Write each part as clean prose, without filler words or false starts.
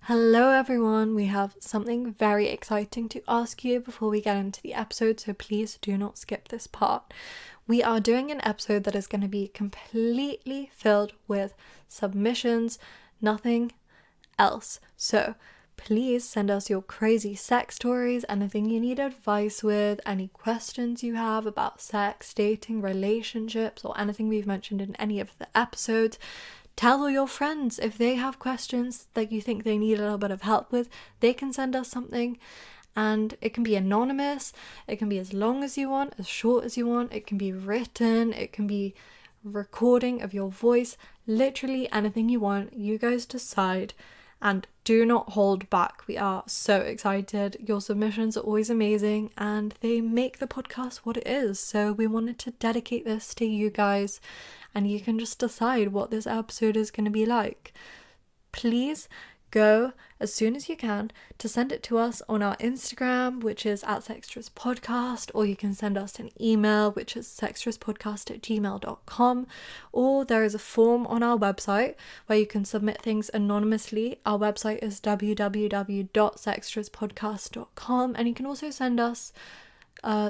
Hello everyone, we have something very exciting to ask you before we get into the episode, so please do not skip this part. We are doing an episode that is going to be completely filled with submissions, nothing else. So please send us your crazy sex stories, anything you need advice with, any questions you have about sex, dating, relationships, or anything we've mentioned in any of the episodes. Tell all your friends if they have questions that you think they need a little bit of help with, they can send us something, and it can be anonymous, it can be as long as you want, as short as you want, it can be written, it can be recording of your voice, literally anything you want. You guys decide, and do not hold back. We are so excited. Your submissions are always amazing and they make the podcast what it is, so we wanted to dedicate this to you guys, and you can just decide what this episode is going to be like. Please go as soon as you can to send it to us on our Instagram, which is @sextraspodcast, or you can send us an email, which is sextraspodcast@gmail.com, or there is a form on our website where you can submit things anonymously. Our website is www.sextraspodcast.com, and you can also send us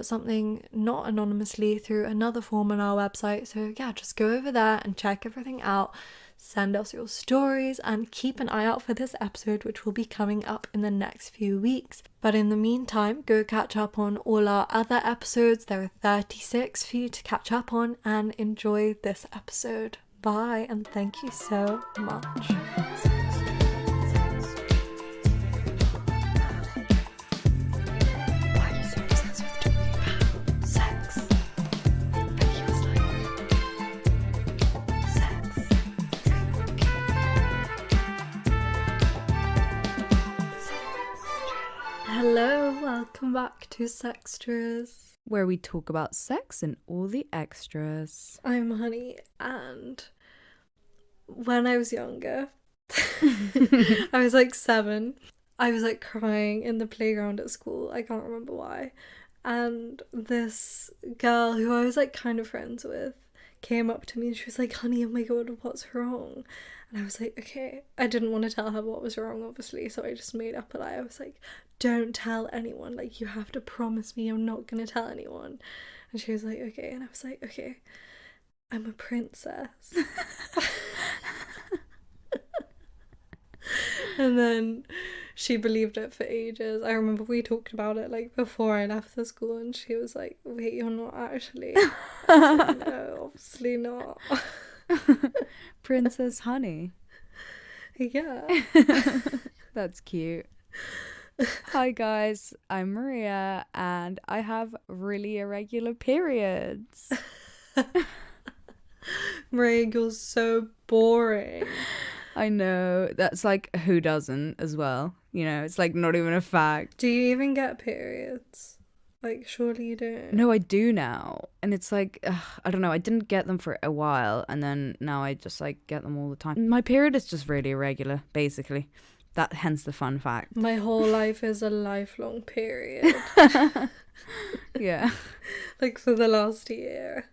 something not anonymously through another form on our website. So yeah, just go over there and check everything out, send us your stories, and keep an eye out for this episode, which will be coming up in the next few weeks. But in the meantime, go catch up on all our other episodes. There are 36 for you to catch up on, and enjoy this episode. Bye, and thank you so much. Hello, welcome back to Sextras, where we talk about sex and all the extras. I'm Honey, and when I was younger, I was like 7, I was like crying in the playground at school, I can't remember why, and this girl who I was like kind of friends with came up to me and she was like, "Honey, oh my god, what's wrong?" And I was like, okay. I didn't want to tell her what was wrong, obviously, so I just made up a lie. I was like, "Don't tell anyone, like, you have to promise me you're not gonna tell anyone." And she was like, okay. And I was like, okay, I'm a princess. And then she believed it for ages. I remember we talked about it like before I left the school, and she was like, "Wait, you're not actually?" I was like, "No, obviously not." Princess Honey. Yeah. That's cute. Hi guys, I'm Maria and I have really irregular periods. Maria, you're so boring. I know, that's like who doesn't as well, you know, it's like not even a fact. Do you even get periods? Like, surely you don't. No, I do now, and it's like, I don't know, I didn't get them for a while, and then now I just like get them all the time. My period is just really irregular, basically. That hence the fun fact. My whole life is a lifelong period. Yeah. Like for the last year.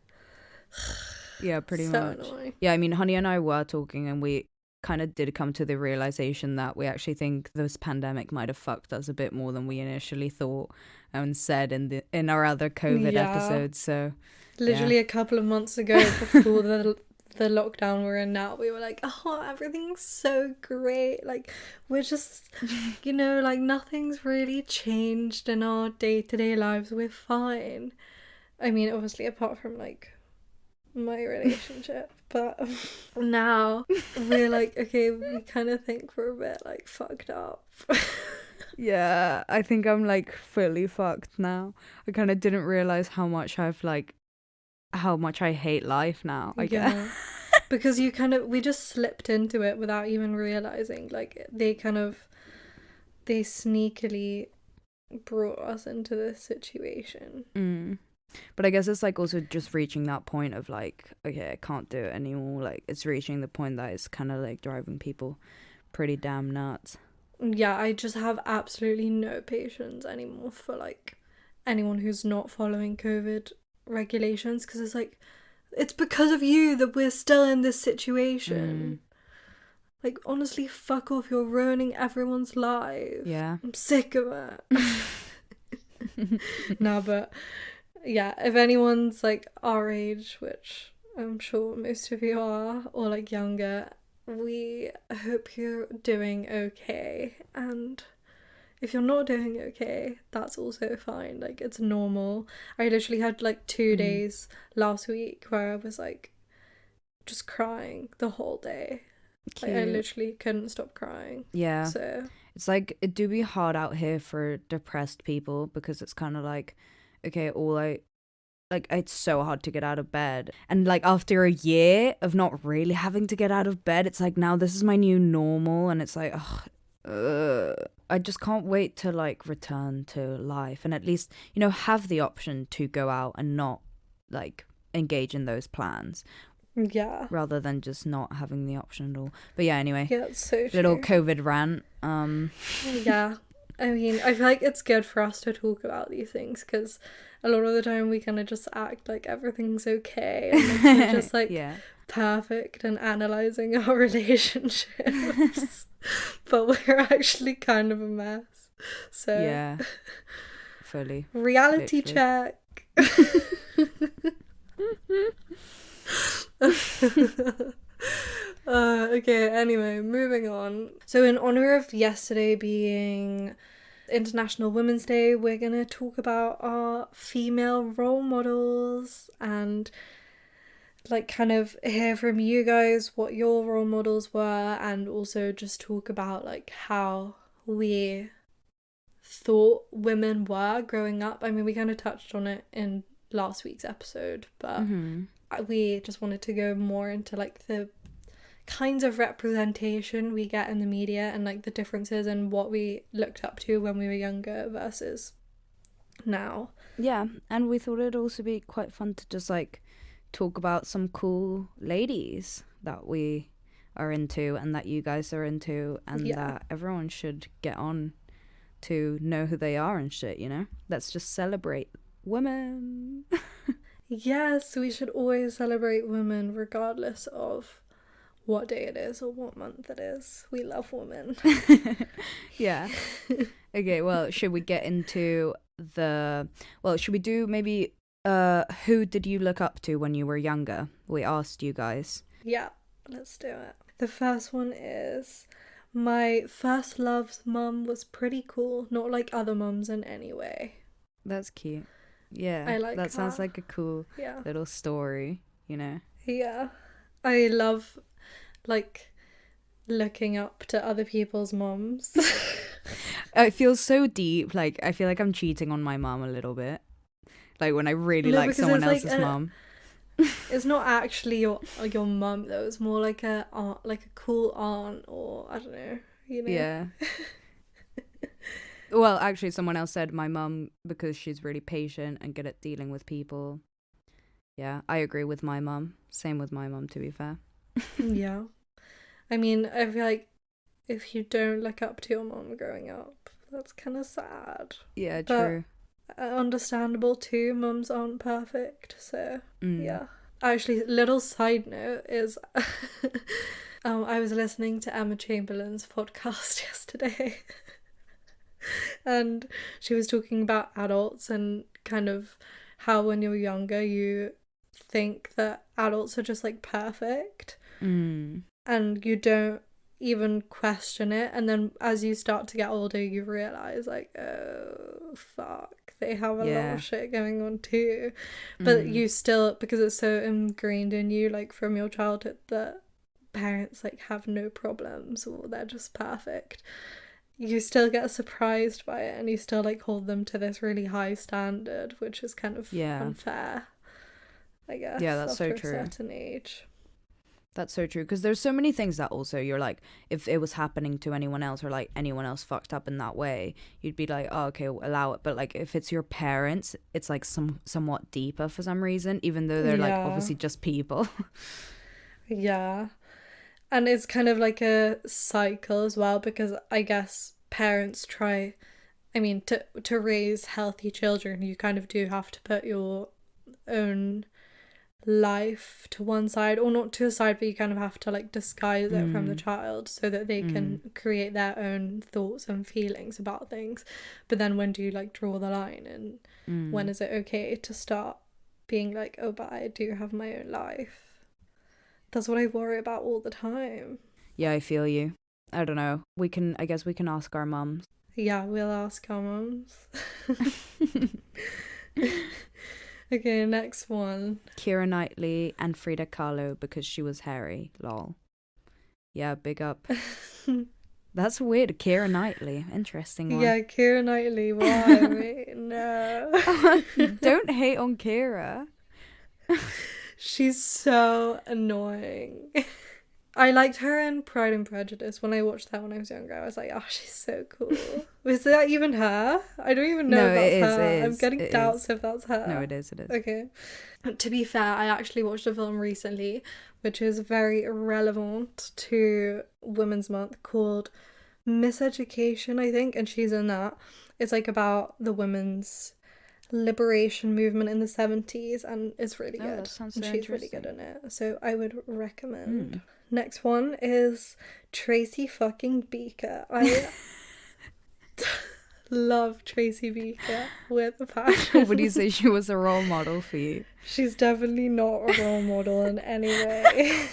Yeah, pretty so much. Annoying. Yeah, I mean, Honey and I were talking, and we kind of did come to the realization that we actually think this pandemic might have fucked us a bit more than we initially thought and said in our other COVID episodes. So literally a couple of months ago, before the lockdown we're in now, we were like, "Oh, everything's so great, like we're just, you know, like nothing's really changed in our day-to-day lives, we're fine." I mean, obviously apart from like my relationship, but now we're like, okay, we kind of think we're a bit like fucked up. Yeah, I think I'm like fully fucked now. I kind of didn't realize how much I hate life now, I guess. Because we just slipped into it without even realizing. Like they sneakily brought us into this situation. But I guess it's like also just reaching that point of like, okay, I can't do it anymore. Like it's reaching the point that it's kind of like driving people pretty damn nuts. Yeah, I just have absolutely no patience anymore for like anyone who's not following COVID regulations, because it's like, it's because of you that we're still in this situation. Like, honestly, fuck off. You're ruining everyone's life. Yeah. I'm sick of it. No, but yeah, if anyone's like our age, which I'm sure most of you are, or like younger, we hope you're doing okay. And if you're not doing okay, that's also fine. Like, it's normal. I literally had like 2 days last week where I was like just crying the whole day. Like, I literally couldn't stop crying. Yeah. So it's like, it do be hard out here for depressed people, because it's kind of like, okay, it's so hard to get out of bed. And like after a year of not really having to get out of bed, it's like, now this is my new normal. And it's like, I just can't wait to like return to life and at least, you know, have the option to go out and not like engage in those plans. yeah. Rather than just not having the option at all. But yeah, anyway. Yeah, it's so true. Little COVID rant. Yeah. I mean, I feel like it's good for us to talk about these things because a lot of the time we kind of just act like everything's okay and like, we're just like perfect and analysing our relationships. But we're actually kind of a mess. So yeah. Fully. Reality check. Okay, anyway, moving on. So in honor of yesterday being International Women's Day, we're gonna talk about our female role models and like kind of hear from you guys what your role models were, and also just talk about like how we thought women were growing up. I mean, we kind of touched on it in last week's episode, but we just wanted to go more into like the kinds of representation we get in the media and like the differences in what we looked up to when we were younger versus now. Yeah, and we thought it'd also be quite fun to just like talk about some cool ladies that we are into and that you guys are into, and that everyone should get on to know who they are and shit, you know? Let's just celebrate women. Yes, we should always celebrate women regardless of what day it is or what month it is. We love women. Yeah. Okay, well, should we get into should we do maybe who did you look up to when you were younger? We asked you guys. Yeah, let's do it. The first one is my first love's mum was pretty cool, not like other mums in any way. That's cute. Yeah, I like that sounds like a cool little story, you know? Yeah. I love like looking up to other people's mums. It feels so deep. Like, I feel like I'm cheating on my mom a little bit. Like when I really like someone else's mom. It's not actually your mum though. It's more like a aunt, like a cool aunt, or I don't know, you know. Yeah. Well, actually, someone else said my mum because she's really patient and good at dealing with people. Yeah, I agree with my mum. Same with my mum, to be fair. Yeah. I mean, I feel like if you don't look up to your mum growing up, that's kind of sad. Yeah, true. Understandable too. Mums aren't perfect, so yeah. Actually, little side note is I was listening to Emma Chamberlain's podcast yesterday and she was talking about adults and kind of how when you're younger you think that adults are just like perfect and you don't even question it, and then as you start to get older you realize like, oh fuck, they have a lot of shit going on too. But you still, because it's so ingrained in you like from your childhood that parents like have no problems or they're just perfect, you still get surprised by it and you still like hold them to this really high standard, which is kind of unfair, I guess. Yeah, that's so true. After a certain age. That's so true, because there's so many things that also you're like, if it was happening to anyone else or like anyone else fucked up in that way, you'd be like, oh, okay, allow it. But like if it's your parents, it's like somewhat deeper for some reason, even though they're like obviously just people. Yeah. And it's kind of like a cycle as well, because I guess parents try, I mean, to raise healthy children, you kind of do have to put your own life to one side, or not to a side, but you kind of have to like disguise it from the child so that they can create their own thoughts and feelings about things. But then when do you like draw the line, and when is it okay to start being like, oh, but I do have my own life? That's what I worry about all the time. Yeah, I feel you. I don't know. I guess we can ask our mums. Yeah, we'll ask our mums. Okay, next one. Keira Knightley and Frida Kahlo because she was hairy. Lol. Yeah, big up. That's weird. Keira Knightley. Interesting one. Yeah, Keira Knightley. Why? Wait, no. Don't hate on Keira. She's so annoying. I liked her in Pride and Prejudice. When I watched that when I was younger, I was like, oh, she's so cool. Was that even her? I don't even know if that's her. It is. I'm getting doubts if that's her. No, it is. Okay. To be fair, I actually watched a film recently, which is very relevant to Women's Month, called Miseducation, I think, and she's in that. It's like about the women's liberation movement in the 70s, and it's really good. That sounds so she's really good in it, so I would recommend. Next one is Tracy fucking Beaker. I love Tracy Beaker with a passion. Would you say she was a role model for you? She's definitely not a role model in any way.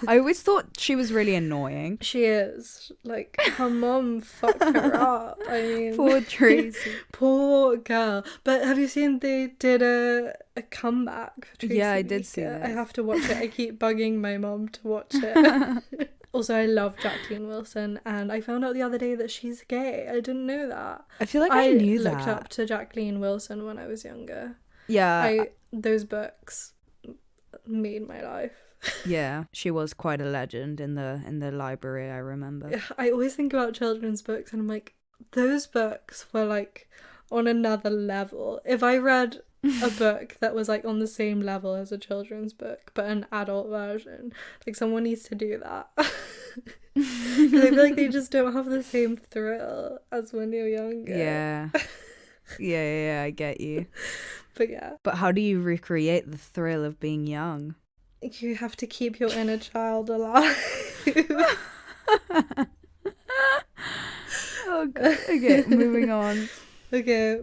I always thought she was really annoying. She is. Like, her mum fucked her up. I mean... Poor Tracy. Poor girl. But have you seen they did a comeback for Tracy Yeah, I did Beaker? see that. I have to watch it. I keep bugging my mum to watch it. Also, I love Jacqueline Wilson, and I found out the other day that she's gay. I didn't know that. I feel like I knew that. I looked up to Jacqueline Wilson when I was younger. Yeah. Those books made my life. Yeah, she was quite a legend in the library, I remember. I always think about children's books and I'm like, those books were like on another level. If I read a book that was like on the same level as a children's book but an adult version, like someone needs to do that. Because I feel like they just don't have the same thrill as when you're younger. Yeah, I get you. But yeah. But how do you recreate the thrill of being young? You have to keep your inner child alive. Oh god. Okay, moving on. Okay.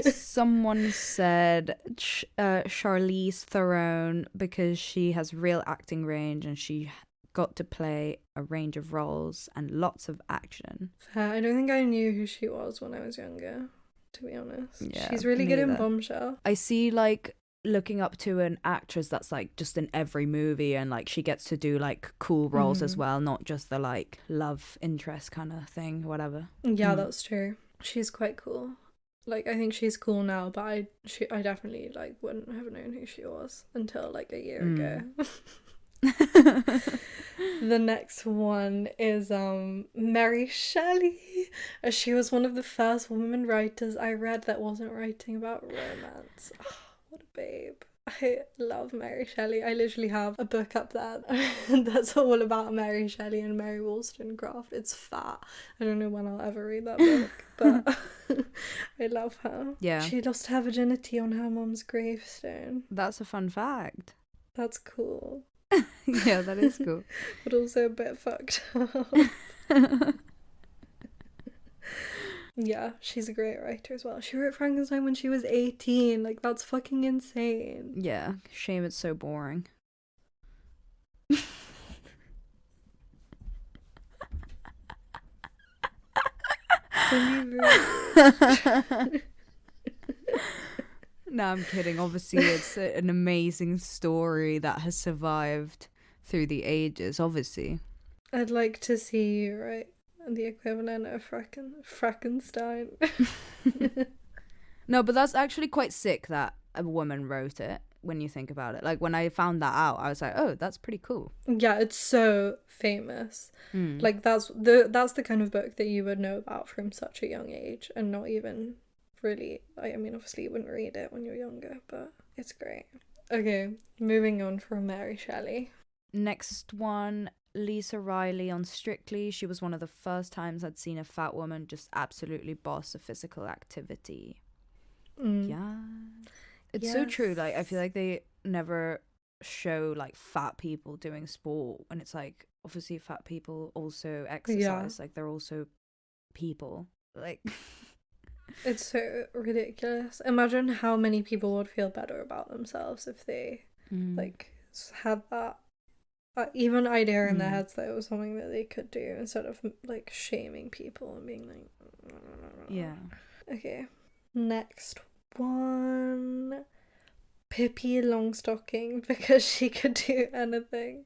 Someone said Charlize Theron because she has real acting range and she got to play a range of roles and lots of action. Fair. I don't think I knew who she was when I was younger, to be honest. Yeah, she's really good in neither. Bombshell. I see like looking up to an actress that's like just in every movie and like she gets to do like cool roles as well, not just the like love interest kind of thing, whatever. Yeah, that's true. She's quite cool. Like, I think she's cool now, but I definitely like wouldn't have known who she was until like a year ago. The next one is Mary Shelley. She was one of the first women writers I read that wasn't writing about romance. Oh, what a babe. I love Mary Shelley. I literally have a book up there that's all about Mary Shelley and Mary Wollstonecraft. It's fat. I don't know when I'll ever read that book, but I love her. Yeah. She lost her virginity on her mum's gravestone. That's a fun fact. That's cool. Yeah, that is cool. But also a bit fucked up. Yeah, she's a great writer as well. She wrote Frankenstein when she was 18. Like, that's fucking insane. Yeah, shame it's so boring. No, I'm kidding. Obviously, it's an amazing story that has survived through the ages, obviously. I'd like to see you write the equivalent of Frankenstein. No, but that's actually quite sick that a woman wrote it when you think about it. Like, when I found that out, I was like, oh, that's pretty cool. Yeah, it's so famous. Like, that's the kind of book that you would know about from such a young age and not even really, I mean, obviously you wouldn't read it when you're younger, but it's great. Okay, moving on from Mary Shelley. Next one, Lisa Riley on Strictly. She was one of the first times I'd seen a fat woman just absolutely boss a physical activity. Yeah. It's so true. Like, I feel like they never show like fat people doing sport, and it's like obviously fat people also exercise. Like, they're also people. Like, it's so ridiculous. Imagine how many people would feel better about themselves if they like had that even idea in their heads that it was something that they could do, instead of like shaming people and being like, yeah. Okay, next one. Pippi Longstocking, because she could do anything.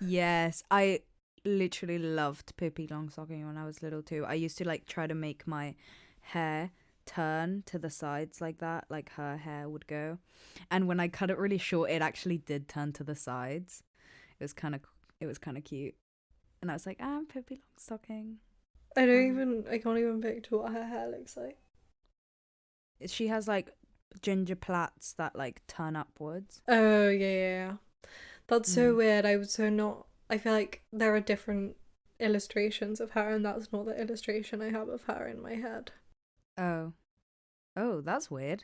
Yes, I literally loved Pippi Longstocking when I was little too. I used to like try to make my hair turn to the sides like that, like her hair would go. And when I cut it really short, it actually did turn to the sides. It was kind of cute. And I was like, I'm Pippi Longstocking. I can't even picture what her hair looks like. She has like ginger plaits that like turn upwards. Oh, yeah. That's so weird. I feel like there are different illustrations of her, and that's not the illustration I have of her in my head. Oh, that's weird.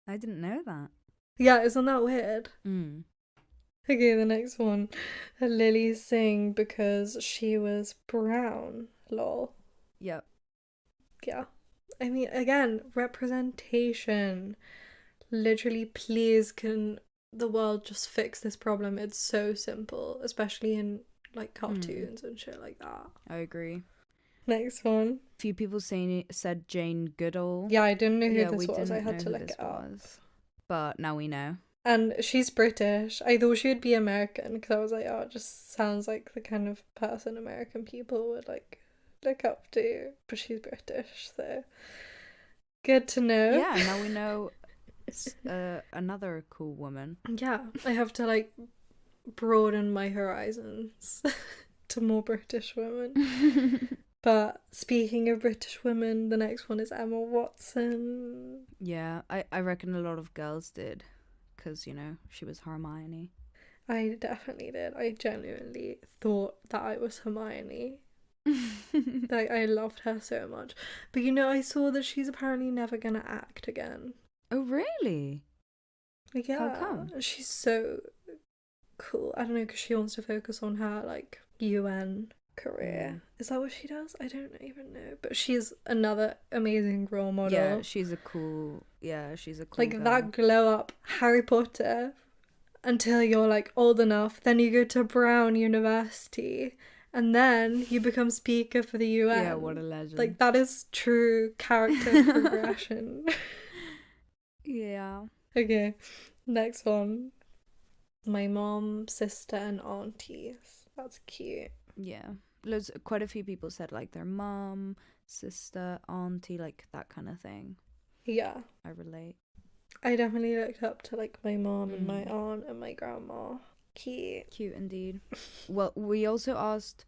I didn't know that. Yeah, isn't that weird? Okay, the next one. Lily Singh, because she was brown. Lol. Yep. Yeah. I mean, again, representation. Literally, please, can the world just fix this problem? It's so simple, especially in like cartoons and shit like that. I agree. Next one. A few people said Jane Goodall. Yeah, I didn't know who this was. I had to look it up. But now we know. And she's British. I thought she would be American, because I was like, oh, it just sounds like the kind of person American people would like look up to. But she's British, so good to know. Yeah, now we know another cool woman. Yeah, I have to like broaden my horizons to more British women. But speaking of British women, the next one is Emma Watson. Yeah, I reckon a lot of girls did, because, you know, she was Hermione. I definitely did. I genuinely thought that I was Hermione. Like, I loved her so much. But you know, I saw that she's apparently never gonna act again. Oh, really? Yeah. How come? She's so cool. I don't know, because she wants to focus on her, like, UN career. Is that what she does? I don't even know. But she's another amazing role model. Yeah, she's a cool like girl. That glow up Harry Potter until you're like old enough, then you go to Brown University, and then you become speaker for the UN. Yeah, what a legend. Like, that is true character progression. Yeah. Okay, next one. My mom, sister, and aunties. That's cute. Yeah. Quite a few people said like their mom, sister, auntie, like that kind of thing. Yeah. I relate. I definitely looked up to like my mom and my aunt and my grandma. Cute. Cute indeed. Well, we also asked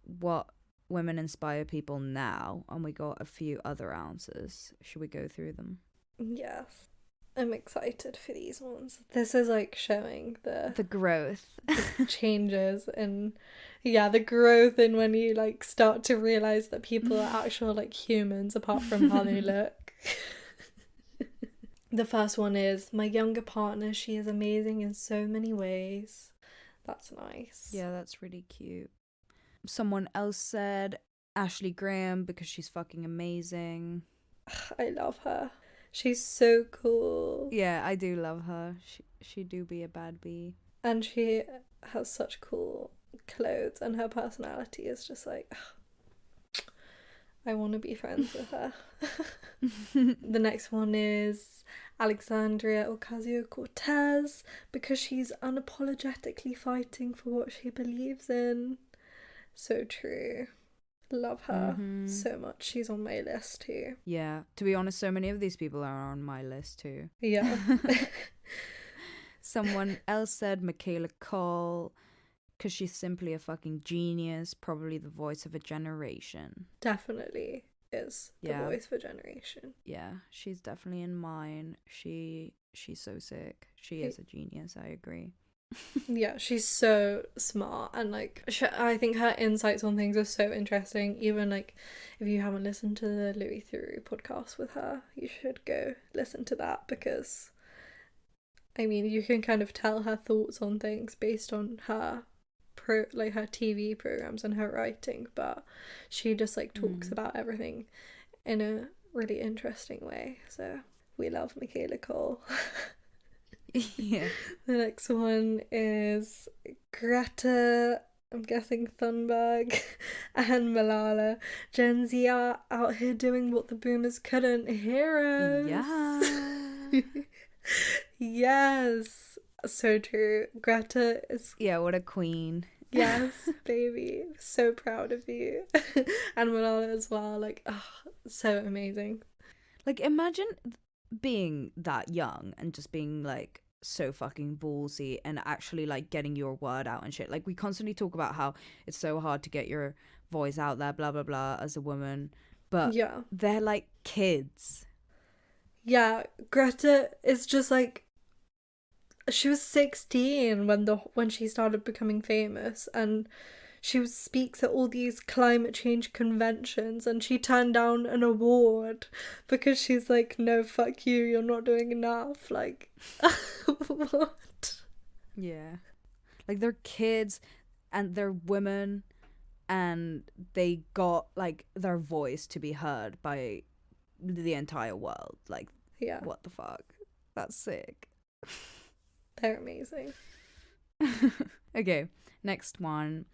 what women inspire people now, and we got a few other answers. Should we go through them? Yes. I'm excited for these ones. This is like showing the growth. The changes and the growth in when you like start to realize that people are actual like humans apart from how they look. The first one is my younger partner. She is amazing in so many ways. That's nice. Yeah, that's really cute. Someone else said Ashley Graham, because she's fucking amazing. I love her. She's so cool. Yeah, I do love her. She do be a bad bee. And she has such cool clothes, and her personality is just like, I want to be friends with her. The next one is Alexandria Ocasio-Cortez, because she's unapologetically fighting for what she believes in. So true. Love her so much. She's on my list too. Yeah, to be honest, so many of these people are on my list too. Yeah. Someone else said Michaela Cole, because she's simply a fucking genius, probably the voice of a generation. Definitely is the voice of a generation. Yeah, she's definitely in mine. She's so sick. She is a genius, I agree. Yeah, she's so smart, and like I think her insights on things are so interesting. Even like if you haven't listened to the Louis Theroux podcast with her, you should go listen to that, because I mean you can kind of tell her thoughts on things based on her her TV programs and her writing, but she just like talks about everything in a really interesting way. So we love Michaela Cole. Yeah. The next one is Greta, I'm guessing Thunberg, and Malala. Gen Z are out here doing what the boomers couldn't. Heroes. Yeah. Yes. So true. Greta is... Yeah, what a queen. Yes, baby. So proud of you. And Malala as well. Like, oh, so amazing. Like, imagine being that young and just being like so fucking ballsy and actually like getting your word out and shit. Like, we constantly talk about how it's so hard to get your voice out there, blah blah blah, as a woman, but Yeah. they're like kids. Yeah, Greta is just like, she was 16 when she started becoming famous, and she speaks at all these climate change conventions, and she turned down an award because she's like, no, fuck you, you're not doing enough. Like, what? Yeah. Like, they're kids and they're women, and they got like their voice to be heard by the entire world. Like, Yeah, what the fuck? That's sick. they're amazing. Okay, next one.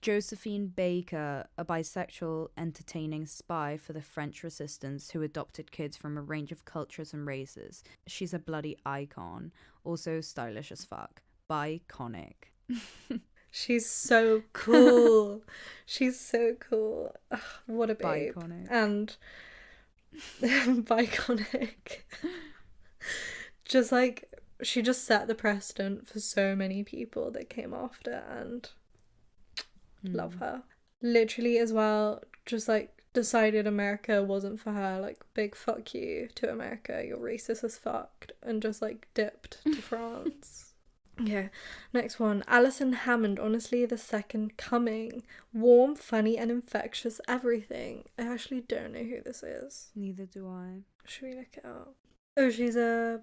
Josephine Baker, a bisexual entertaining spy for the French resistance who adopted kids from a range of cultures and races. She's a bloody icon. Also stylish as fuck. Biconic. She's so cool. She's so cool. Ugh, what a babe. Biconic. And biconic. Just like, she just set the precedent for so many people that came after, and love her. Literally as well, just like decided America wasn't for her. Like, big fuck you to America, you're racist as fuck, and just like dipped to France. Okay, next one. Alison Hammond, honestly the second coming. Warm, funny and infectious everything. I actually don't know who this is. Neither do I. Should we look it up? Oh, she's a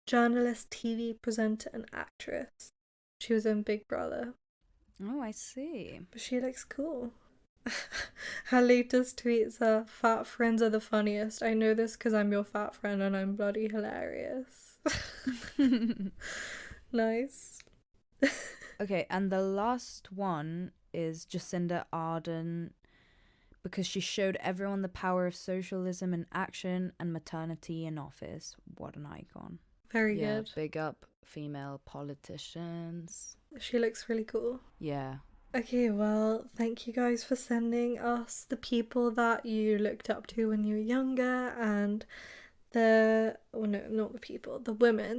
journalist, TV presenter and actress. She was in Big Brother. Oh, I see. But she looks cool. Her latest tweets are, fat friends are the funniest. I know this because I'm your fat friend and I'm bloody hilarious. Nice. Okay, and the last one is Jacinda Arden, because she showed everyone the power of socialism in action and maternity in office. What an icon. Very good. Big up female politicians. She looks really cool. Yeah. Okay, well, thank you guys for sending us the people that you looked up to when you were younger, and the women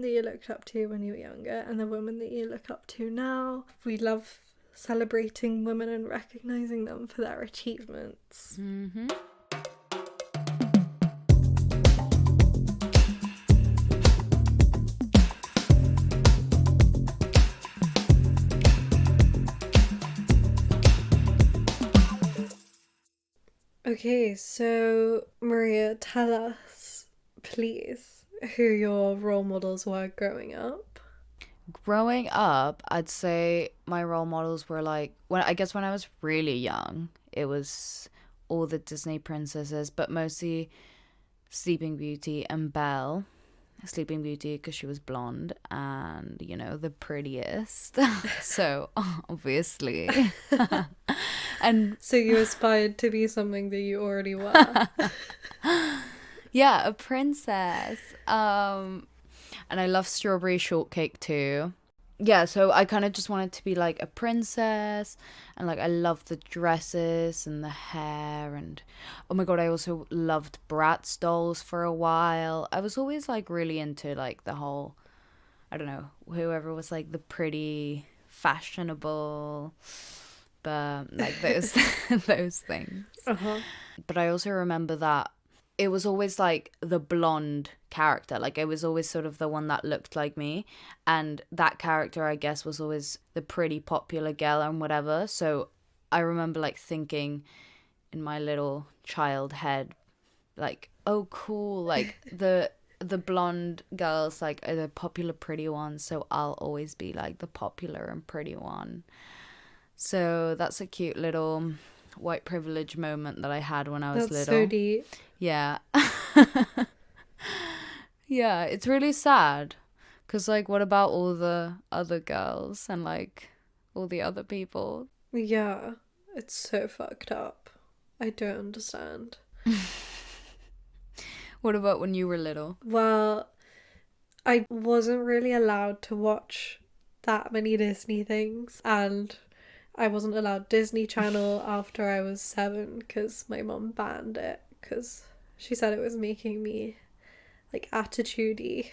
that you looked up to when you were younger, and the women that you look up to now. We love celebrating women and recognizing them for their achievements. Mm-hmm. Okay, so Maria, tell us, please, who your role models were growing up. Growing up, I'd say my role models were like, when I was really young, it was all the Disney princesses, but mostly Sleeping Beauty and Belle. Sleeping Beauty because she was blonde and, you know, the prettiest. So, obviously. And so you aspired to be something that you already were. Yeah, a princess. And I love Strawberry Shortcake too. Yeah, so I kind of just wanted to be like a princess, and like I loved the dresses and the hair, and oh my god, I also loved Bratz dolls for a while. I was always like really into like the whole, I don't know, whoever was like the pretty, fashionable, but like those those things. Uh-huh. But I also remember that it was always like the blonde character. Like, it was always sort of the one that looked like me. And that character, I guess, was always the pretty popular girl and whatever. So I remember like thinking in my little child head, like, oh cool, like the blonde girls like are the popular pretty ones, so I'll always be like the popular and pretty one. So that's a cute little white privilege moment that I had when I was That's little. so deep. Yeah. Yeah, it's really sad because like what about all the other girls and like all the other people? Yeah, it's so fucked up. I don't understand. What about when you were little? Well, I wasn't really allowed to watch that many Disney things, and I wasn't allowed Disney Channel after I was 7 because my mum banned it because she said it was making me like attitudey.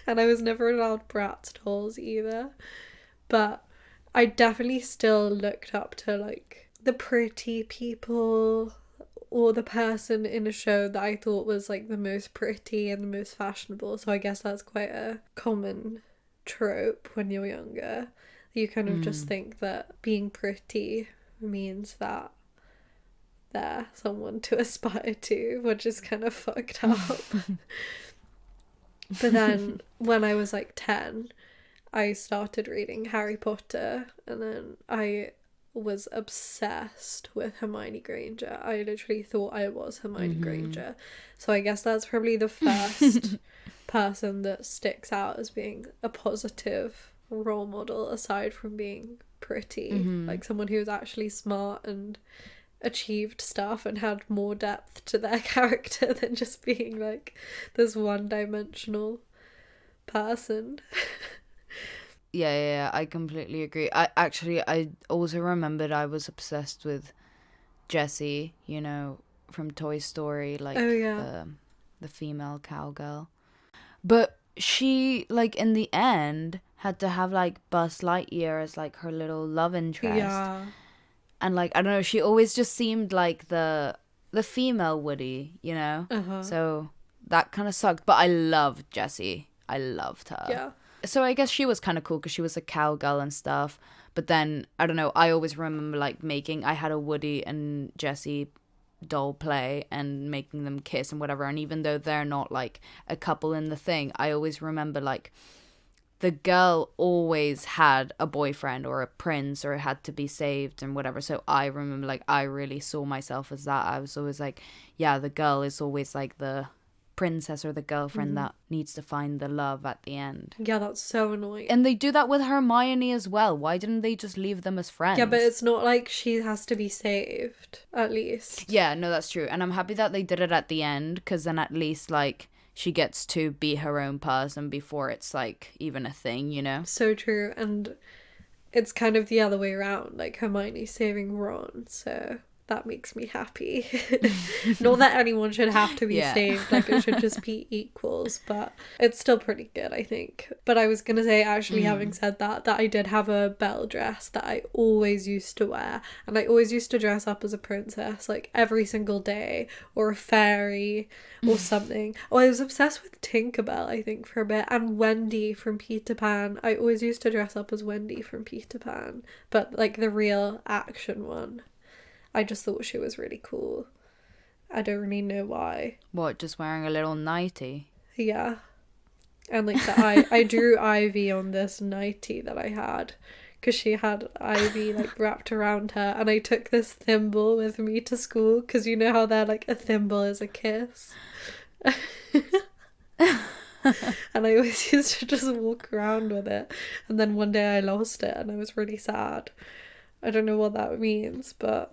And I was never allowed Bratz dolls either. But I definitely still looked up to like the pretty people or the person in a show that I thought was like the most pretty and the most fashionable. So I guess that's quite a common trope when you're younger. You kind of just think that being pretty means that they're someone to aspire to, which is kind of fucked up. But then when I was like 10, I started reading Harry Potter, and then I was obsessed with Hermione Granger. I literally thought I was Hermione Granger. So I guess that's probably the first person that sticks out as being a positive role model aside from being pretty. Like someone who was actually smart and achieved stuff and had more depth to their character than just being like this one-dimensional person. Yeah, I completely agree. I also remembered I was obsessed with Jessie, you know, from Toy Story, like the female cowgirl. But she, like, in the end, had to have like Buzz Lightyear as like her little love interest. Yeah. And like, I don't know, she always just seemed like the female Woody, you know? So that kind of sucked. But I loved Jessie. I loved her. Yeah. So I guess she was kind of cool because she was a cowgirl and stuff. But then, I don't know, I always remember like I had a Woody and Jessie doll play and making them kiss and whatever. And even though they're not like a couple in the thing, I always remember like the girl always had a boyfriend or a prince or had to be saved and whatever. So I remember like I really saw myself as that. I was always like, yeah, the girl is always like the princess or the girlfriend that needs to find the love at the end. Yeah, that's so annoying. And they do that with Hermione as well. Why didn't they just leave them as friends? Yeah, but it's not like she has to be saved, at least. Yeah, no, that's true. And I'm happy that they did it at the end, because then at least like she gets to be her own person before it's like even a thing, you know? So true. And it's kind of the other way around, like Hermione saving Ron, so that makes me happy. Not that anyone should have to be saved, like it should just be equals, but it's still pretty good, I think. But I was gonna say, actually, having said that I did have a bell dress that I always used to wear, and I always used to dress up as a princess like every single day, or a fairy or something. Oh, I was obsessed with Tinkerbell, I think, for a bit, and Wendy from Peter Pan. I always used to dress up as Wendy from Peter Pan, but like the real action one. I just thought she was really cool. I don't really know why. What, just wearing a little nightie? Yeah. And like I drew Ivy on this nightie that I had, because she had Ivy like wrapped around her, and I took this thimble with me to school, because you know how they're like a thimble is a kiss. And I always used to just walk around with it, and then one day I lost it and I was really sad. I don't know what that means, but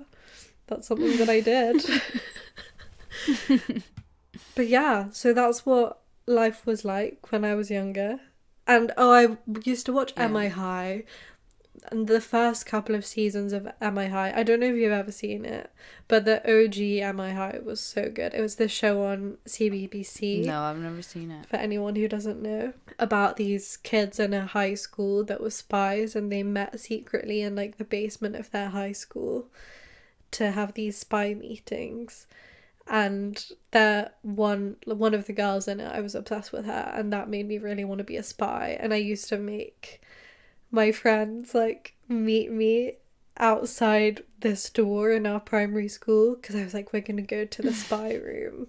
that's something that I did. But yeah, so that's what life was like when I was younger. And I used to watch MI High, and the first couple of seasons of MI High, I don't know if you've ever seen it, but the OG MI High was so good. It was this show on CBBC. No, I've never seen it. For anyone who doesn't know, about these kids in a high school that were spies, and they met secretly in like the basement of their high school to have these spy meetings. And one of the girls in it, I was obsessed with her, and that made me really want to be a spy. And I used to make my friends like meet me outside this door in our primary school, because I was like, we're gonna go to the spy room,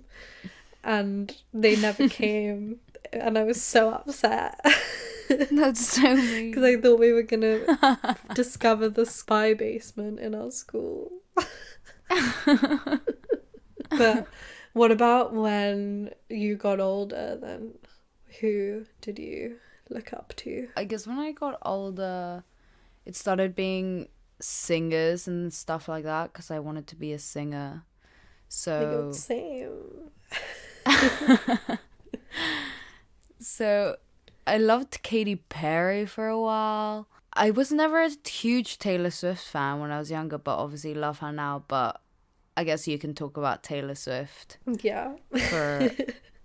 and they never came, and I was so upset. That's so mean. Because I thought we were gonna discover the spy basement in our school. But what about when you got older then? Who did you look up to? I guess when I got older, it started being singers and stuff like that, because I wanted to be a singer. So same. So I loved Katy Perry for a while. I was never a huge Taylor Swift fan when I was younger, but obviously love her now. But I guess you can talk about Taylor Swift. Yeah. For...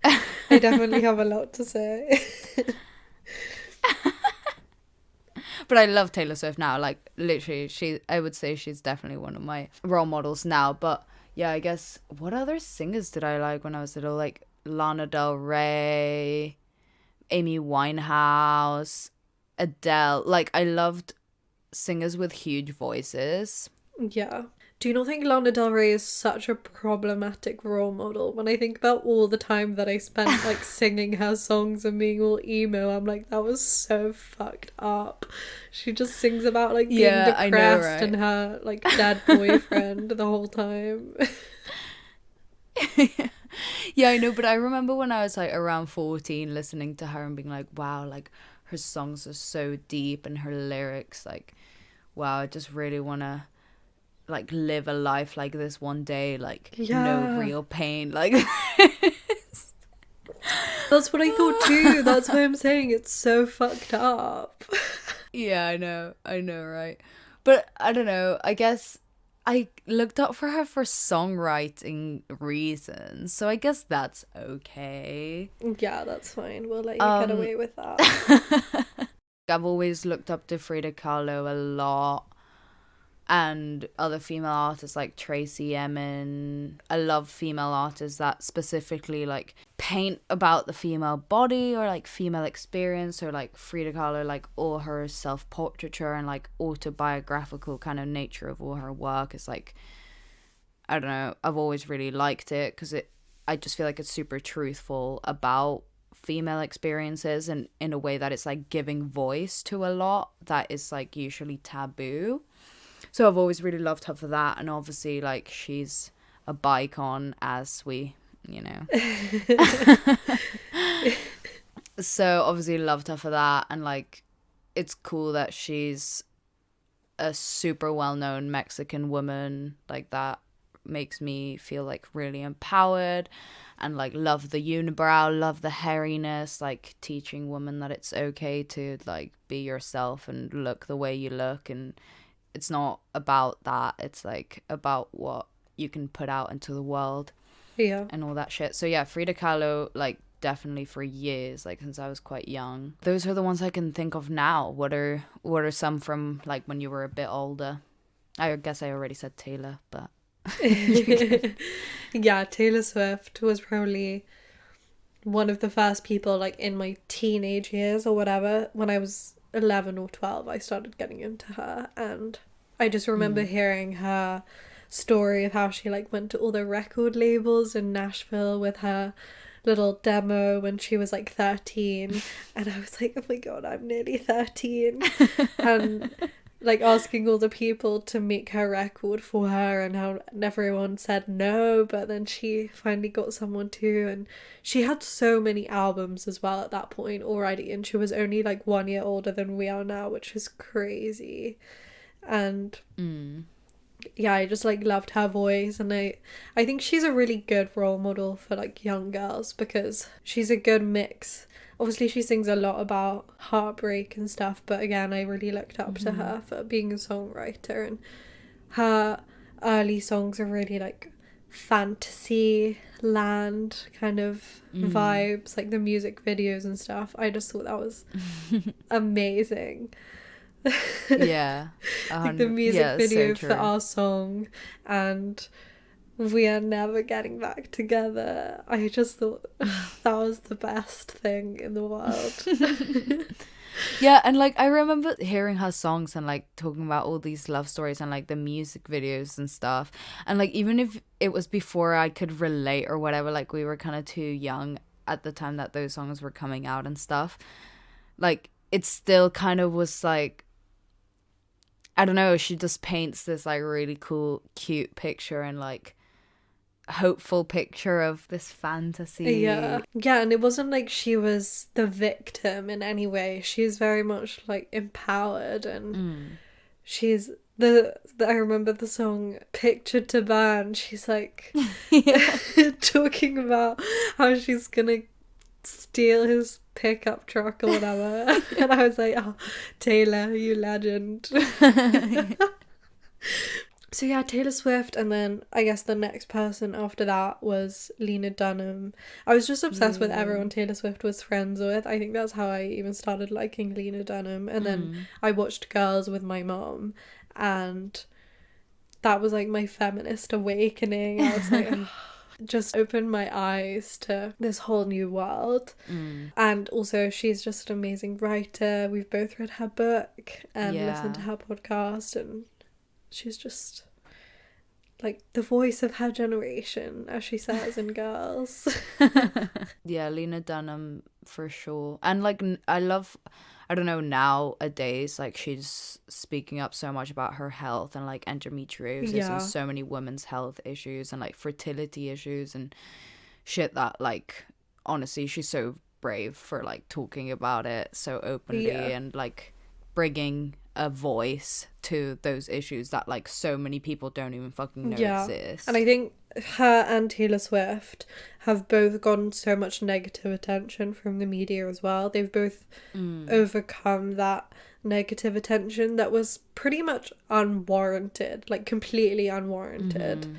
I definitely have a lot to say. But I love Taylor Swift now. Like, literally, I would say she's definitely one of my role models now. But yeah, I guess, what other singers did I like when I was little? Like Lana Del Rey, Amy Winehouse, Adele. Like, I loved singers with huge voices. Yeah. Do you not think Lana Del Rey is such a problematic role model? When I think about all the time that I spent like singing her songs and being all emo, I'm like, that was so fucked up. She just sings about like being depressed, I know, right? And her like dead boyfriend the whole time. Yeah, I know, but I remember when I was like around 14 listening to her and being like, wow, like her songs are so deep, and her lyrics, like, wow, I just really want to like live a life like this one day, like no real pain, like this. That's what I thought too. That's why I'm saying it's so fucked up. Yeah, I know, right? But I don't know, I guess I looked up for her for songwriting reasons, so I guess that's okay. Yeah, that's fine. We'll let you get away with that. I've always looked up to Frida Kahlo a lot, and other female artists like Tracy Emin. I love female artists that specifically like paint about the female body or like female experience, or like Frida Kahlo, like all her self-portraiture and like autobiographical kind of nature of all her work is like, I don't know, I've always really liked it because I just feel like it's super truthful about female experiences, and in a way that it's like giving voice to a lot that is like usually taboo. So I've always really loved her for that, and obviously like she's a bicon, as we, you know. So obviously loved her for that, and like it's cool that she's a super well-known Mexican woman. Like, that makes me feel like really empowered, and like love the unibrow, love the hairiness, like teaching women that it's okay to like be yourself and look the way you look, and it's not about that, it's like about what you can put out into the world. Yeah. And all that shit. So yeah, Frida Kahlo, like definitely for years, like since I was quite young. Those are the ones I can think of now. What are some from like when you were a bit older? I guess I already said Taylor, but yeah, Taylor Swift was probably one of the first people like in my teenage years or whatever. When I was 11 or 12, I started getting into her, and I just remember hearing her story of how she like went to all the record labels in Nashville with her little demo when she was like 13, and I was like, oh my god, I'm nearly 13. And like asking all the people to make her record for her, and how everyone said no, but then she finally got someone to, and she had so many albums as well at that point already, and she was only like 1 year older than we are now, which is crazy. And yeah, I just like loved her voice, and I think she's a really good role model for like young girls, because she's a good mix. Obviously she sings a lot about heartbreak and stuff, but again, I really looked up to her for being a songwriter, and her early songs are really like fantasy land kind of vibes, like the music videos and stuff. I just thought that was amazing. Yeah. Like the music video for our song, and we are never getting back together. I just thought that was the best thing in the world. Yeah, and like I remember hearing her songs and like talking about all these love stories and like the music videos and stuff. And like even if it was before I could relate or whatever, like we were kind of too young at the time that those songs were coming out and stuff. Like it still kind of was like, I don't know, she just paints this like really cool, cute picture and like hopeful picture of this fantasy. Yeah, and it wasn't like she was the victim in any way. She's very much like empowered, and she's I remember the song Picture to Burn. She's like talking about how she's gonna steal his pickup truck or whatever. And I was like, oh, Taylor, you legend. So yeah, Taylor Swift, and then I guess the next person after that was Lena Dunham. I was just obsessed with everyone Taylor Swift was friends with. I think that's how I even started liking Lena Dunham. And then I watched Girls with my mom, and that was like my feminist awakening. I was like, oh, just opened my eyes to this whole new world. And also she's just an amazing writer. We've both read her book and listened to her podcast, and she's just like the voice of her generation, as she says in Girls. Yeah, Lena Dunham for sure. And like I love, I don't know, nowadays like she's speaking up so much about her health and like endometriosis and so many women's health issues and like fertility issues and shit that like honestly she's so brave for like talking about it so openly and like bringing a voice to those issues that like so many people don't even fucking know exist. And I think her and Taylor Swift have both gotten so much negative attention from the media as well. They've both overcome that negative attention that was pretty much unwarranted, like completely unwarranted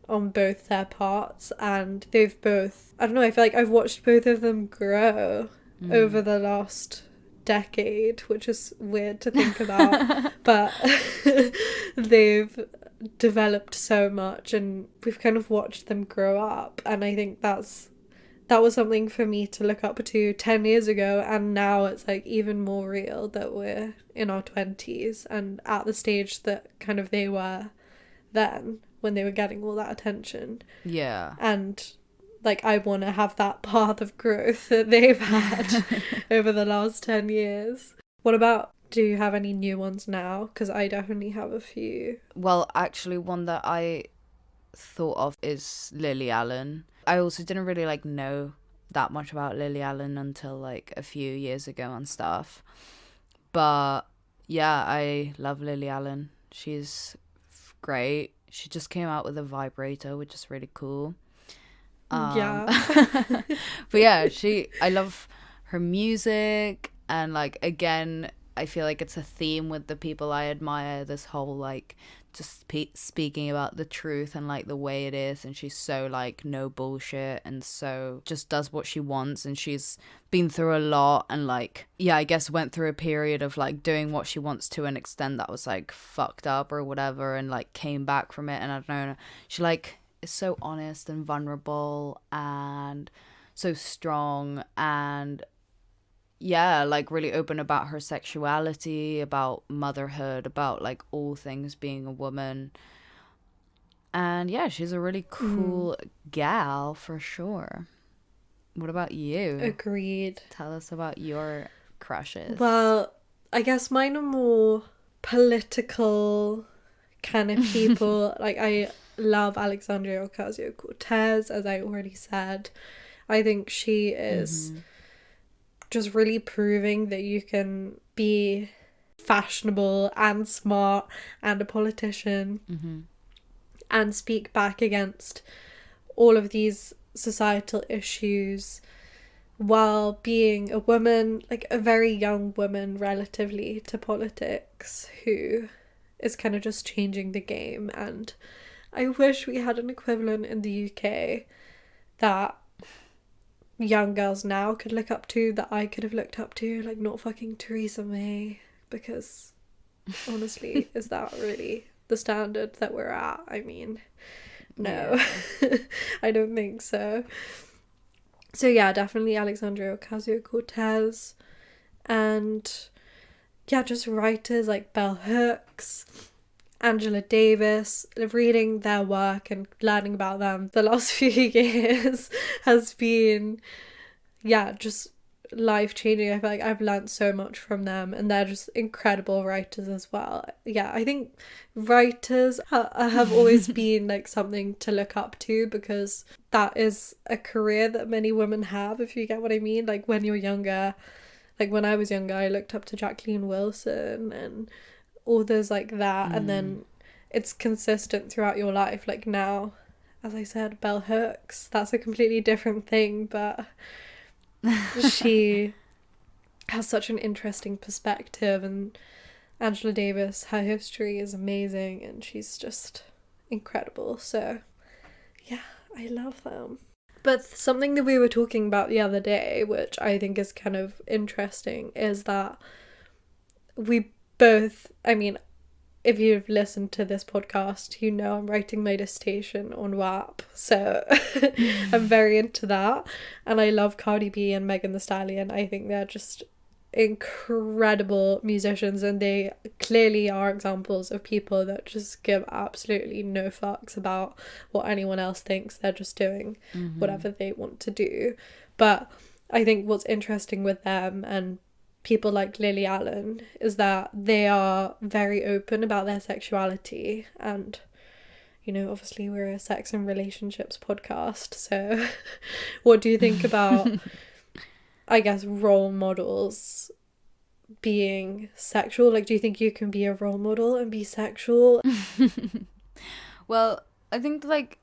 on both their parts. And they've both, I don't know, I feel like I've watched both of them grow over the last decade, which is weird to think about. But they've developed so much, and we've kind of watched them grow up, and I think that was something for me to look up to 10 years ago, and now it's like even more real that we're in our 20s and at the stage that kind of they were then when they were getting all that attention. And like I want to have that path of growth that they've had over the last 10 years. What about, do you have any new ones now? Because I definitely have a few. Well, actually one that I thought of is Lily Allen. I also didn't really like know that much about Lily Allen until like a few years ago and stuff. But yeah, I love Lily Allen. She's great. She just came out with a vibrator, which is really cool. But yeah, I love her music, and like again I feel like it's a theme with the people I admire, this whole like just speaking about the truth and like the way it is, and she's so like no bullshit and so just does what she wants, and she's been through a lot and like I guess went through a period of like doing what she wants to an extent that was like fucked up or whatever, and like came back from it, and I don't know, she like is so honest and vulnerable and so strong, and like really open about her sexuality, about motherhood, about like all things being a woman. And yeah, she's a really cool gal for sure. What about you? Agreed. Tell us about your crushes. Well, I guess mine are more political kind of people. Like I love Alexandria Ocasio-Cortez, as I already said. I think she is just really proving that you can be fashionable and smart and a politician and speak back against all of these societal issues while being a woman, like a very young woman relatively to politics, who is kind of just changing the game. And I wish we had an equivalent in the UK that young girls now could look up to, that I could have looked up to, like not fucking Theresa May, because honestly, is that really the standard that we're at? I mean, no. I don't think so. So yeah, definitely Alexandria Ocasio-Cortez, and yeah, just writers like Bell Hooks, Angela Davis. Reading their work and learning about them the last few years has been, yeah, just life-changing. I feel like I've learned so much from them, and they're just incredible writers as well. Yeah, I think writers have always been like something to look up to, because that is a career that many women have, if you get what I mean. Like when you're younger, like when I was younger, I looked up to Jacqueline Wilson and authors like that, and then it's consistent throughout your life. Like now, as I said, Bell Hooks, that's a completely different thing, but she has such an interesting perspective, and Angela Davis, her history is amazing, and she's just incredible. So yeah, I love them. But something that we were talking about the other day, which I think is kind of interesting, is that we both, I mean, if you've listened to this podcast, you know I'm writing my dissertation on WAP, so I'm very into that, and I love Cardi B and Megan Thee Stallion. I think they're just incredible musicians, and they clearly are examples of people that just give absolutely no fucks about what anyone else thinks. They're just doing whatever they want to do. But I think what's interesting with them and people like Lily Allen is that they are very open about their sexuality, and you know, obviously we're a sex and relationships podcast, so what do you think about I guess role models being sexual? Like, do you think you can be a role model and be sexual? Well, I think like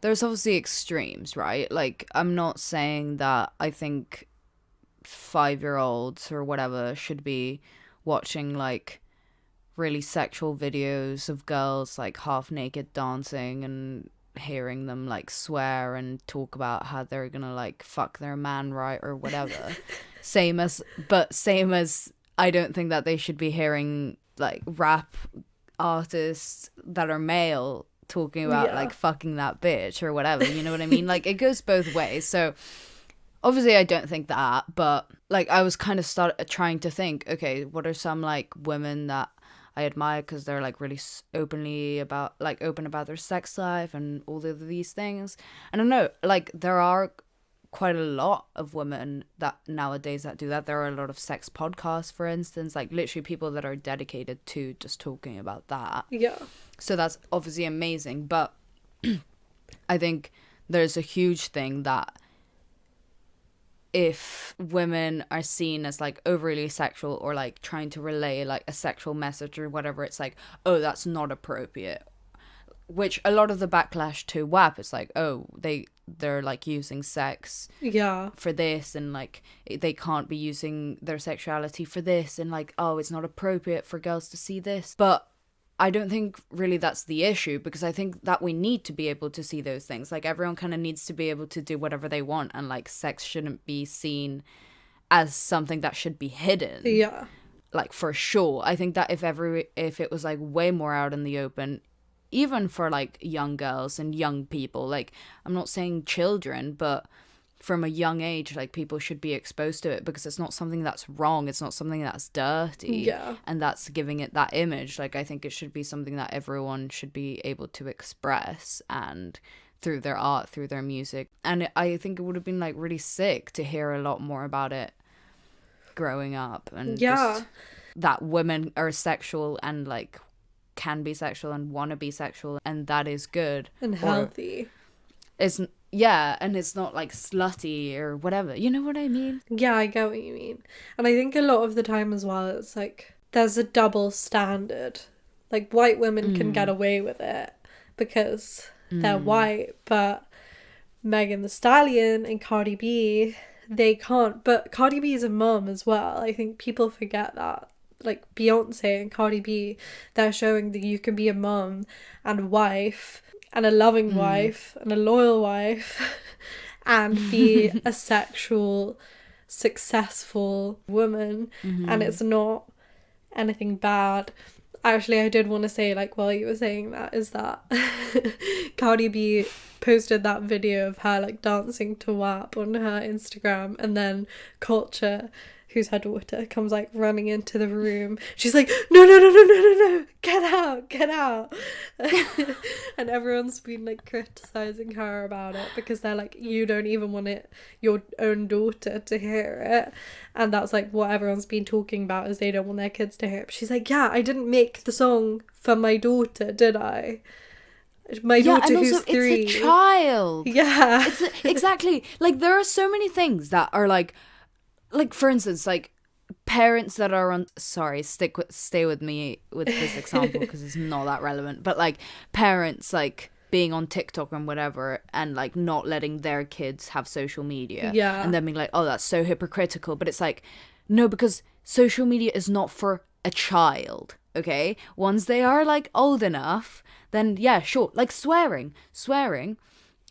there's obviously extremes, right? Like, I'm not saying that I think 5-year-olds or whatever should be watching like really sexual videos of girls like half naked dancing and hearing them like swear and talk about how they're gonna like fuck their man right or whatever. same as I don't think that they should be hearing like rap artists that are male talking about like fucking that bitch or whatever, you know what I mean? Like, it goes both ways. So obviously I don't think that, but like I was kind of trying to think, okay, what are some like women that I admire because they're like really open about their sex life and all of these things. I don't know, like there are quite a lot of women that nowadays that do that. There are a lot of sex podcasts, for instance, like literally people that are dedicated to just talking about that. Yeah. So that's obviously amazing, but I think there's a huge thing that if women are seen as like overly sexual or like trying to relay like a sexual message or whatever, it's like, oh, that's not appropriate. Which a lot of the backlash to WAP is like, oh, they're like using sex for this, and like they can't be using their sexuality for this, and like, oh, it's not appropriate for girls to see this. But I don't think really that's the issue, because I think that we need to be able to see those things. Like, everyone kind of needs to be able to do whatever they want, and like sex shouldn't be seen as something that should be hidden. Yeah. Like, for sure. I think that if it was like way more out in the open, even for like young girls and young people, like I'm not saying children, but from a young age, like people should be exposed to it, because it's not something that's wrong, it's not something that's dirty, and that's giving it that image. Like, I think it should be something that everyone should be able to express, and through their art, through their music. And I think it would have been like really sick to hear a lot more about it growing up, and just that women are sexual and like can be sexual and want to be sexual, and that is good and healthy. And it's not like slutty or whatever, you know what I mean? Yeah, I get what you mean. And I think a lot of the time as well, it's like there's a double standard. Like, white women can get away with it because they're white, but Megan Thee Stallion and Cardi B, they can't. But Cardi B is a mum as well. I think people forget that. Like, Beyonce and Cardi B, they're showing that you can be a mum and a wife and a loving wife and a loyal wife and be a sexual, successful woman, and it's not anything bad. Actually, I did want to say, like, while you were saying that, is that Cardi B posted that video of her, like, dancing to WAP on her Instagram, and then Culture, who's her daughter, comes, like, running into the room. She's like, no, get out. And everyone's been, like, criticising her about it, because they're like, you don't even want your own daughter to hear it. And that's, like, what everyone's been talking about, is they don't want their kids to hear it. But she's like, yeah, I didn't make the song for my daughter, did I? My daughter, and also, who's 3. it's a child. Yeah. Exactly. Like, there are so many things that are, like, for instance, like, parents that are on, sorry, stay with me with this example because it's not that relevant, but, like, parents, like, being on TikTok and whatever, and, like, not letting their kids have social media, and then being like, oh, that's so hypocritical. But it's like, no, because social media is not for a child, okay? Once they are, like, old enough, then yeah, sure. Like, swearing,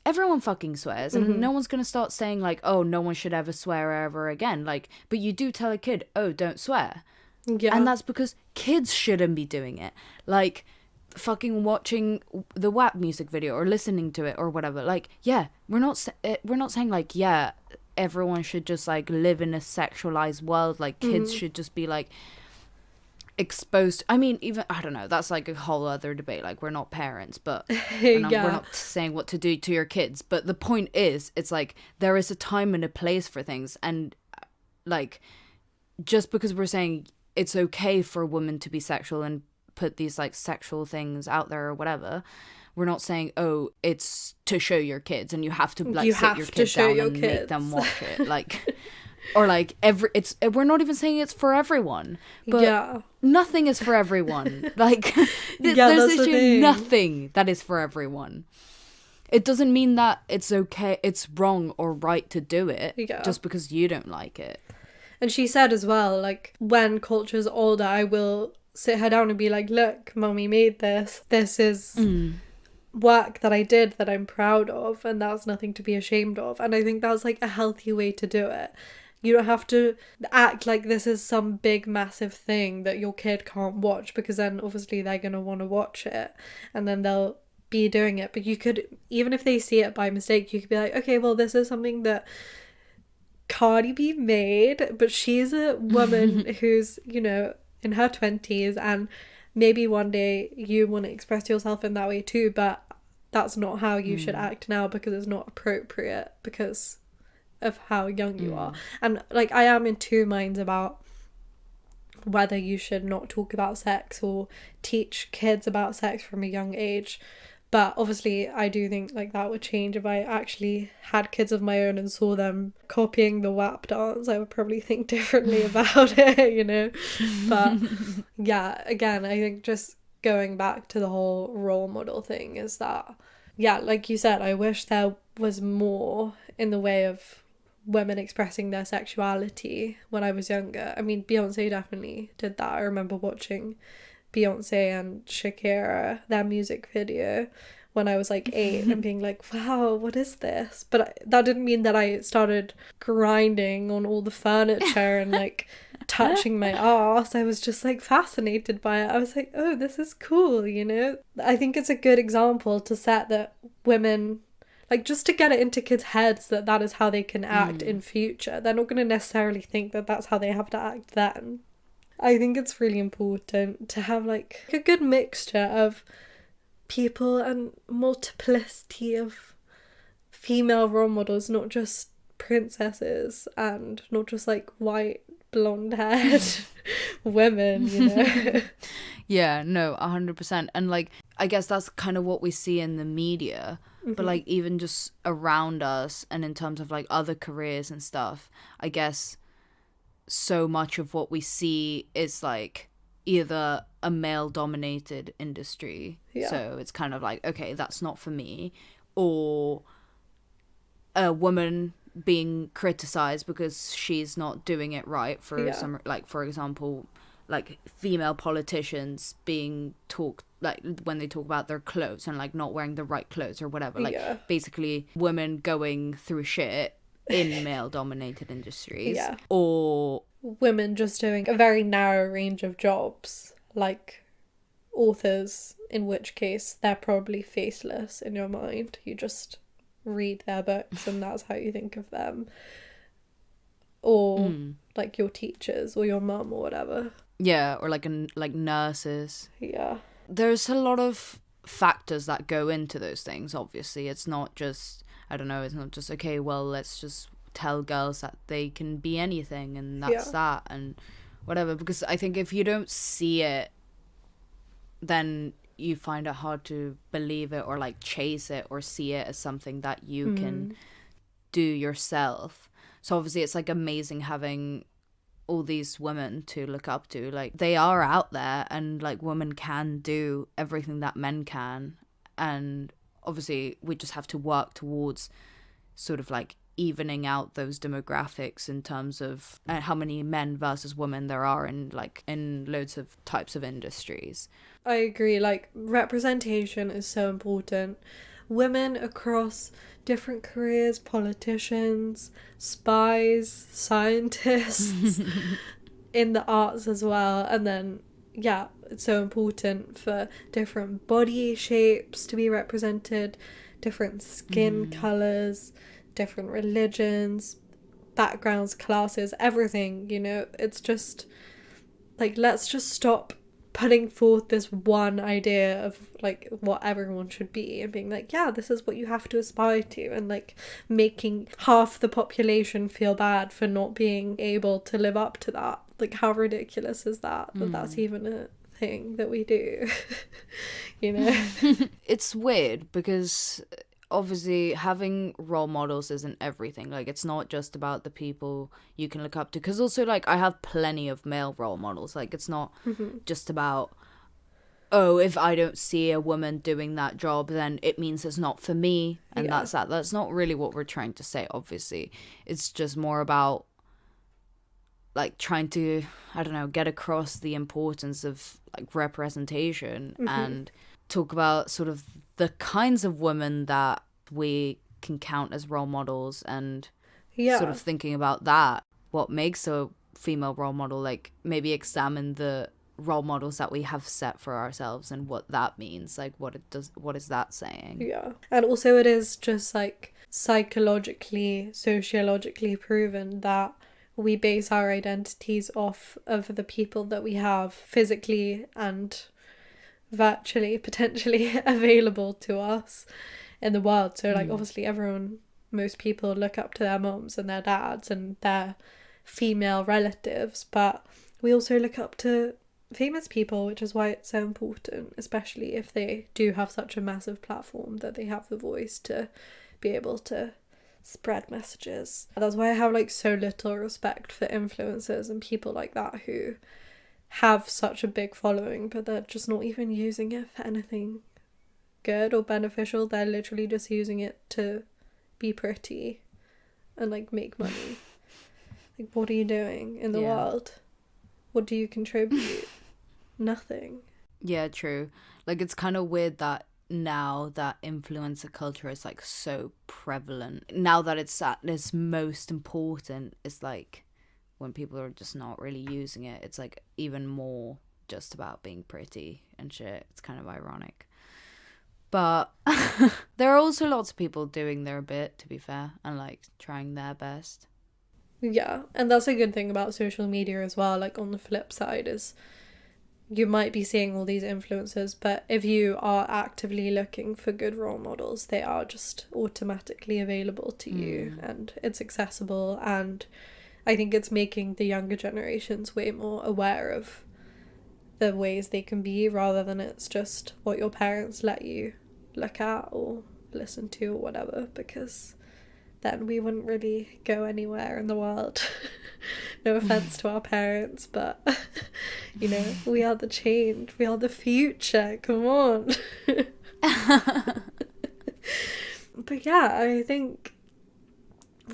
everyone fucking swears, and no one's gonna start saying, like, oh, no one should ever swear ever again. Like, but you do tell a kid, oh, don't swear. Yeah. And that's because kids shouldn't be doing it. Like, fucking watching the WAP music video or listening to it or whatever. Like, yeah, we're not saying, like, yeah, everyone should just, like, live in a sexualized world. Like, kids should just be, like, exposed. I mean, even, I don't know, that's, like, a whole other debate. Like, we're not parents, but we're not saying what to do to your kids. But the point is, it's like, there is a time and a place for things. And, like, just because we're saying it's okay for women to be sexual and put these, like, sexual things out there or whatever, we're not saying, oh, it's to show your kids and you have to, like, sit your kids down and make them watch it. Like, or, like, we're not even saying it's for everyone, but nothing is for everyone. Like, there's literally nothing that is for everyone. It doesn't mean that it's okay, it's wrong or right to do it just because you don't like it. And she said as well, like, when Culture's older, I will sit her down and be like, look, Mummy made this. This is work that I did that I'm proud of, and that's nothing to be ashamed of. And I think that's, like, a healthy way to do it. You don't have to act like this is some big massive thing that your kid can't watch, because then obviously they're going to want to watch it and then they'll be doing it. But you could, even if they see it by mistake, you could be like, okay, well, this is something that Cardi B made, but she's a woman who's, you know, in her 20s, and maybe one day you want to express yourself in that way too, but that's not how you should act now, because it's not appropriate because of how young you are. And, like, I am in two minds about whether you should not talk about sex or teach kids about sex from a young age. But obviously I do think, like, that would change if I actually had kids of my own and saw them copying the WAP dance. I would probably think differently about it, you know. But yeah, again, I think just going back to the whole role model thing is that, yeah, like you said, I wish there was more in the way of women expressing their sexuality when I was younger. I mean, Beyonce definitely did that. I remember watching Beyonce and Shakira, their music video, when I was, like, 8 and being like, wow, what is this? But that didn't mean that I started grinding on all the furniture and, like, touching my ass. I was just, like, fascinated by it. I was like, oh, this is cool, you know? I think it's a good example to set that women, like, just to get it into kids' heads that that is how they can act in future. They're not going to necessarily think that that's how they have to act then. I think it's really important to have, like, a good mixture of people and multiplicity of female role models, not just princesses and not just, like, white blonde haired women, you know. Yeah, no, 100%. And, like, I guess that's kind of what we see in the media, but, like, even just around us and in terms of, like, other careers and stuff, I guess so much of what we see is, like, either a male dominated industry, so it's kind of like, okay, that's not for me, or a woman being criticized because she's not doing it right for some, like, for example, like, female politicians being talked, like, when they talk about their clothes and, like, not wearing the right clothes or whatever, like, basically women going through shit in male dominated industries, or women just doing a very narrow range of jobs, like authors, in which case they're probably faceless in your mind. You just read their books and that's how you think of them. Or like your teachers or your mum or whatever. Yeah, or like nurses. Yeah. There's a lot of factors that go into those things, obviously. It's not just, I don't know, it's not just, okay, well, let's just tell girls that they can be anything and that's that and whatever. Because I think if you don't see it, then you find it hard to believe it or like chase it or see it as something that you can do yourself. So obviously it's like amazing having all these women to look up to. Like, they are out there, and like women can do everything that men can, and obviously we just have to work towards sort of like evening out those demographics in terms of how many men versus women there are in loads of types of industries. I agree, like representation is so important. Women across different careers, politicians, spies, scientists, in the arts as well. And then, yeah, it's so important for different body shapes to be represented, different skin colours, different religions, backgrounds, classes, everything, you know. It's just, like, let's just stop putting forth this one idea of like what everyone should be and being like, yeah, this is what you have to aspire to, and like making half the population feel bad for not being able to live up to that. Like, how ridiculous is that that's even a thing that we do? You know. It's weird because obviously having role models isn't everything. Like, it's not just about the people you can look up to, because also like I have plenty of male role models. Like, it's not just about, oh, if I don't see a woman doing that job, then it means it's not for me, and that's not really what we're trying to say. Obviously it's just more about like trying to, I don't know, get across the importance of like representation and talk about sort of the kinds of women that we can count as role models, and sort of thinking about that, what makes a female role model, like maybe examine the role models that we have set for ourselves and what that means, like what is that saying. Yeah. And also it is just like psychologically, sociologically proven that we base our identities off of the people that we have physically and virtually, potentially available to us in the world. So like obviously most people look up to their moms and their dads and their female relatives, but we also look up to famous people, which is why it's so important, especially if they do have such a massive platform that they have the voice to be able to spread messages. That's why I have like so little respect for influencers and people like that who have such a big following but they're just not even using it for anything good or beneficial. They're literally just using it to be pretty and like make money. Like, what are you doing in the world? What do you contribute? Nothing. Yeah, true. Like, it's kind of weird that now that influencer culture is like so prevalent, now that it's at its most important, it's like when people are just not really using it, it's like even more just about being pretty and shit. It's kind of ironic. But there are also lots of people doing their bit, to be fair, and like trying their best. Yeah, and that's a good thing about social media as well. Like, on the flip side is you might be seeing all these influencers, but if you are actively looking for good role models, they are just automatically available to you, and it's accessible, and I think it's making the younger generations way more aware of the ways they can be, rather than it's just what your parents let you look at or listen to or whatever, because then we wouldn't really go anywhere in the world. No offense to our parents, but you know, we are the change, we are the future, come on. But yeah, I think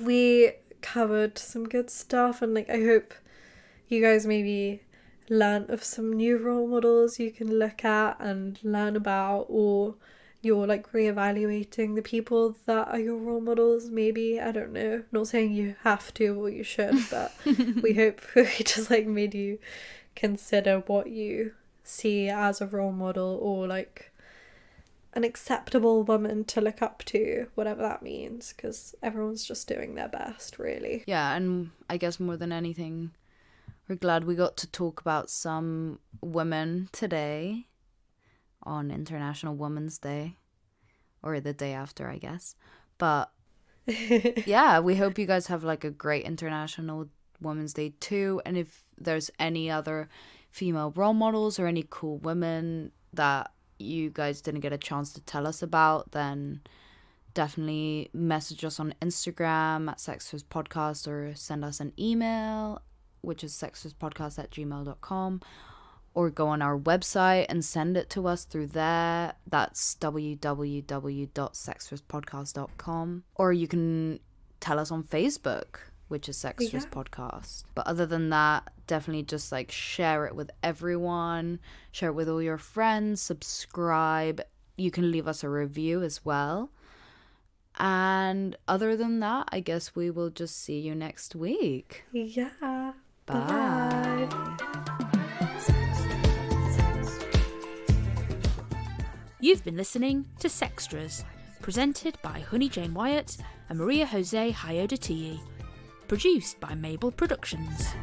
we covered some good stuff, and like I hope you guys maybe learn of some new role models you can look at and learn about, or you're like reevaluating the people that are your role models, maybe. I don't know, not saying you have to or you should, but we hope we just like made you consider what you see as a role model or like an acceptable woman to look up to, whatever that means, because everyone's just doing their best, really. Yeah, and I guess more than anything, we're glad we got to talk about some women today on International Women's Day, or the day after, I guess. But yeah, we hope you guys have like a great International Women's Day too. And if there's any other female role models or any cool women that you guys didn't get a chance to tell us about, then definitely message us on Instagram at sextwithpodcast, or send us an email, which is sextwithpodcast@gmail.com, or go on our website and send it to us through there. That's www.sextwithpodcast.com, or you can tell us on Facebook, which is Sextwith Podcast. But other than that, definitely just like share it with everyone, share it with all your friends, subscribe. You can leave us a review as well. And other than that, I guess we will just see you next week. Yeah. Bye. You've been listening to Sextras, presented by Honey Jane Wyatt and Maria Jose Hayodatiyi. Produced by Mabel Productions.